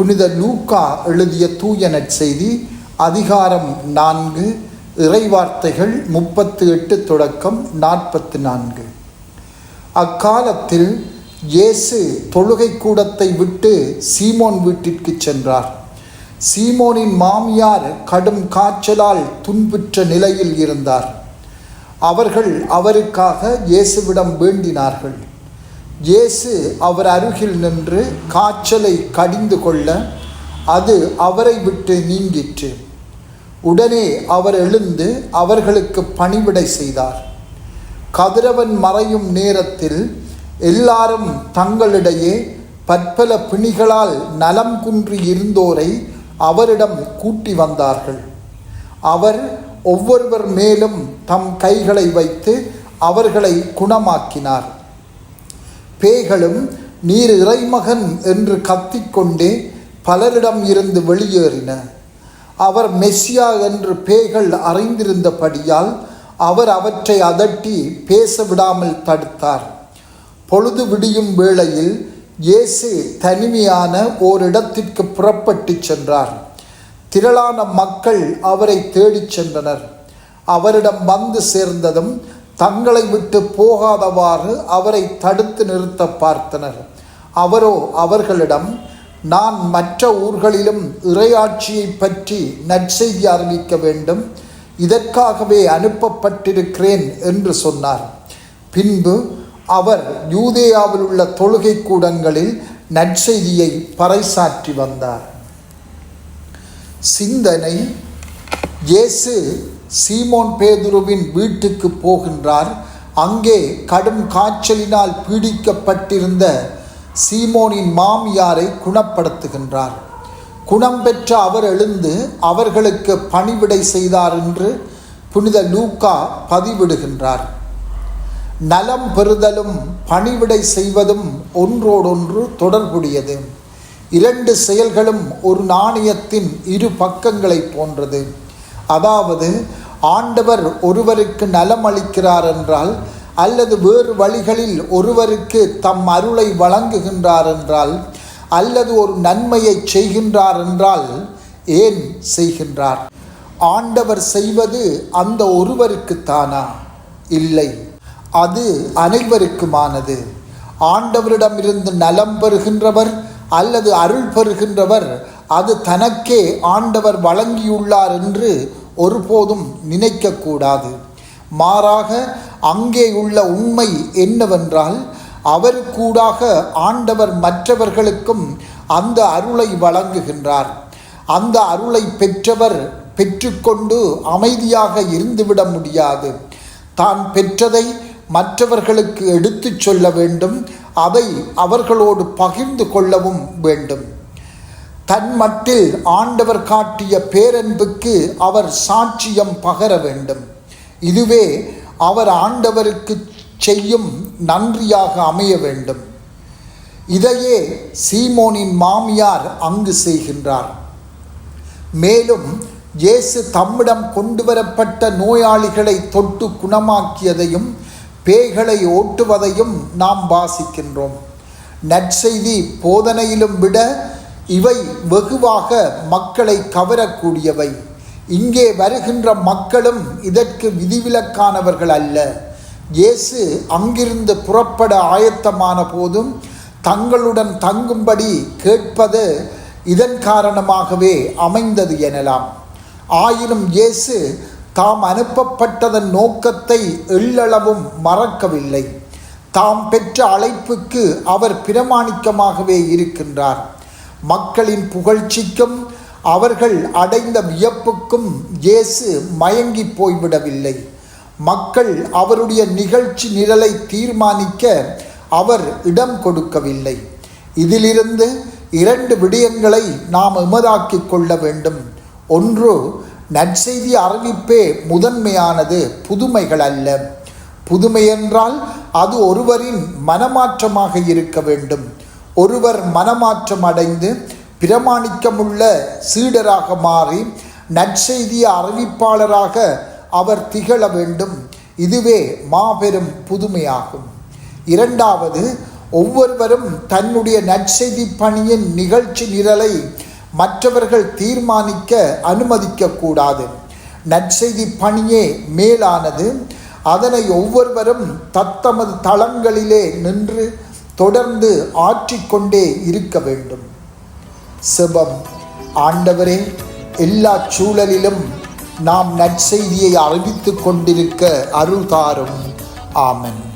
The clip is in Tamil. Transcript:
புனித லூக்கா எழுதிய தூய நற்செய்தி அதிகாரம் 4 இறைவார்த்தைகள் 38 தொடக்கம் 44. அக்காலத்தில் இயேசு தொழுகை கூடத்தை விட்டு சீமோன் வீட்டிற்கு சென்றார். சீமோனின் மாமியார் கடும் காய்ச்சலால் துன்புற்ற நிலையில் இருந்தார். அவர்கள் அவருக்காக இயேசுவிடம் வேண்டினார்கள். இயேசு அவர் அருகில் நின்று காய்ச்சலை கடிந்து கொள்ள அது அவரை விட்டு நீங்கிற்று. உடனே அவர் எழுந்து அவர்களுக்கு பணிவிடை செய்தார். கதிரவன் மறையும் நேரத்தில் எல்லாரும் தங்களிடையே பற்பல பிணிகளால் நலம் குன்றி இருந்தோரை அவரிடம் கூட்டி வந்தார்கள். அவர் ஒவ்வொருவர் மேலும் தம் கைகளை வைத்து அவர்களை குணமாக்கினார். பேய்களும் நீர் இறைமகன் என்று கத்திக்கொண்டே பலரிடம் இருந்து வெளியேறின. அவர் மெஸ்ஸியா என்று பேய்கள் அறிந்திருந்தபடியால் அவர் அவற்றை அதட்டி பேச விடாமல் தடுத்தார். பொழுது விடியும் வேளையில் இயேசு தனிமையான ஓரிடத்திற்கு புறப்பட்டு சென்றார். திரளான மக்கள் அவரை தேடிச் சென்றனர். அவரிடம் வந்து சேர்ந்ததும் தங்களை விட்டு போகாதவாறு அவரை தடுத்து நிறுத்த பார்த்தனர். அவரோ அவர்களிடம், நான் மற்ற ஊர்களிலும் இறையாட்சியை பற்றி நற்செய்தி அறிவிக்க வேண்டும், இதற்காகவே அனுப்பப்பட்டிருக்கிறேன் என்று சொன்னார். பின்பு அவர் யூதேயாவில் உள்ள தொழுகை கூடங்களில் நற்செய்தியை பறைசாற்றி வந்தார். சிந்தனை: இயேசு சீமோன் பேதுருவின் வீட்டுக்கு போகின்றார். அங்கே கடும் காய்ச்சலினால் பீடிக்கப்பட்டிருந்த சீமோனின் மாமியாரை குணப்படுத்துகின்றார். குணம் பெற்ற அவர் எழுந்து அவர்களுக்கு பணிவிடை செய்தார் என்று புனித லூக்கா பதிவிடுகின்றார். நலம் பெறுதலும் பணிவிடை செய்வதும் ஒன்றோடொன்று தொடர்புடையது. இரண்டு செயல்களும் ஒரு நாணயத்தின் இரு பக்கங்களை போன்றது. அதாவது, ஆண்டவர் ஒருவருக்கு நலம் அளிக்கிறார் என்றால், அல்லது வேறு வழிகளில் ஒருவருக்கு தம் அருளை வழங்குகின்றார் என்றால், அல்லது ஒரு நன்மையை செய்கின்றார் என்றால் ஏன் செய்கின்றார்? ஆண்டவர் செய்வது அந்த ஒருவருக்குத்தானா? இல்லை, அது அனைவருக்குமானது. ஆண்டவரிடமிருந்து நலம் பெறுகின்றவர் அல்லது அருள் பெறுகின்றவர் அது தனக்கே ஆண்டவர் வழங்கியுள்ளார் என்று ஒருபோதும் நினைக்கக்கூடாது. மாறாக அங்கே உள்ள உண்மை என்னவென்றால், அவருக்கூடாக ஆண்டவர் மற்றவர்களுக்கும் அந்த அருளை வழங்குகின்றார். அந்த அருளை பெற்றவர் பெற்றுக்கொண்டு அமைதியாக இருந்துவிட முடியாது. தான் பெற்றதை மற்றவர்களுக்கு எடுத்துச் சொல்ல வேண்டும். அதை அவர்களோடு பகிர்ந்து கொள்ளவும் வேண்டும். தன் மட்டில் ஆண்டவர் காட்டிய பேரன்புக்கு அவர் சாட்சியம் பகர வேண்டும். இதுவே அவர் ஆண்டவருக்கு செய்யும் நன்றியாக அமைய வேண்டும். இதையே சீமோனின் மாமியார் அங்கு செய்கின்றார். மேலும் இயேசு தம்மிடம் கொண்டு வரப்பட்ட நோயாளிகளை தொட்டு குணமாக்கியதையும் பேய்களை ஓட்டுவதையும் நாம் வாசிக்கின்றோம். நற்செய்தி போதனையிலும் விட இவை வெகுவாக மக்களை கவரக்கூடியவை. இங்கே வருகின்ற மக்களும் இதற்கு விதிவிலக்கானவர்கள் அல்ல. இயேசு அங்கிருந்து புறப்பட ஆயத்தமான போதும் தங்களுடன் தங்கும்படி கேட்பது இதன் காரணமாகவே அமைந்தது எனலாம். ஆயினும் இயேசு தாம் அனுப்பப்பட்டதன் நோக்கத்தை எள்ளளவும் மறக்கவில்லை. தாம் பெற்ற அழைப்புக்கு அவர் பிரமாணிக்கமாகவே இருக்கின்றார். மக்களின் புகழ்ச்சிக்கும் அவர்கள் அடைந்த வியப்புக்கும் இயேசு மயங்கி போய்விடவில்லை. மக்கள் அவருடைய நிகழ்ச்சி நிரலை தீர்மானிக்க அவர் இடம் கொடுக்கவில்லை. இதிலிருந்து இரண்டு விடயங்களை நாம் எமதாக்கிக் கொள்ள வேண்டும். ஒன்று, நற்செய்தி அறிவிப்பே முதன்மையானது, புதுமைகள் அல்ல. புதுமை என்றால் அது ஒருவரின் மனமாற்றமாக இருக்க வேண்டும். ஒருவர் மனமாற்றம் அடைந்து பிரமாணிக்கமுள்ள சீடராக மாறி நற்செய்தி அறிவிப்பாளராக அவர் திகழ வேண்டும். இதுவே மாபெரும் புதுமையாகும். இரண்டாவது, ஒவ்வொருவரும் தன்னுடைய நற்செய்தி பணியின் நிகழ்ச்சி நிரலை மற்றவர்கள் தீர்மானிக்க அனுமதிக்கக்கூடாது. நற்செய்தி பணியே மேலானது. அதனை ஒவ்வொருவரும் தத்தமது தளங்களிலே நின்று தொடர்ந்து ஆற்றிக்கொண்டே இருக்க வேண்டும். செபம். ஆண்டவரே, எல்லா சூழலிலும் நாம் நற்செய்தியை அறிவித்து கொண்டிருக்க அருள் தாரும். ஆமென்.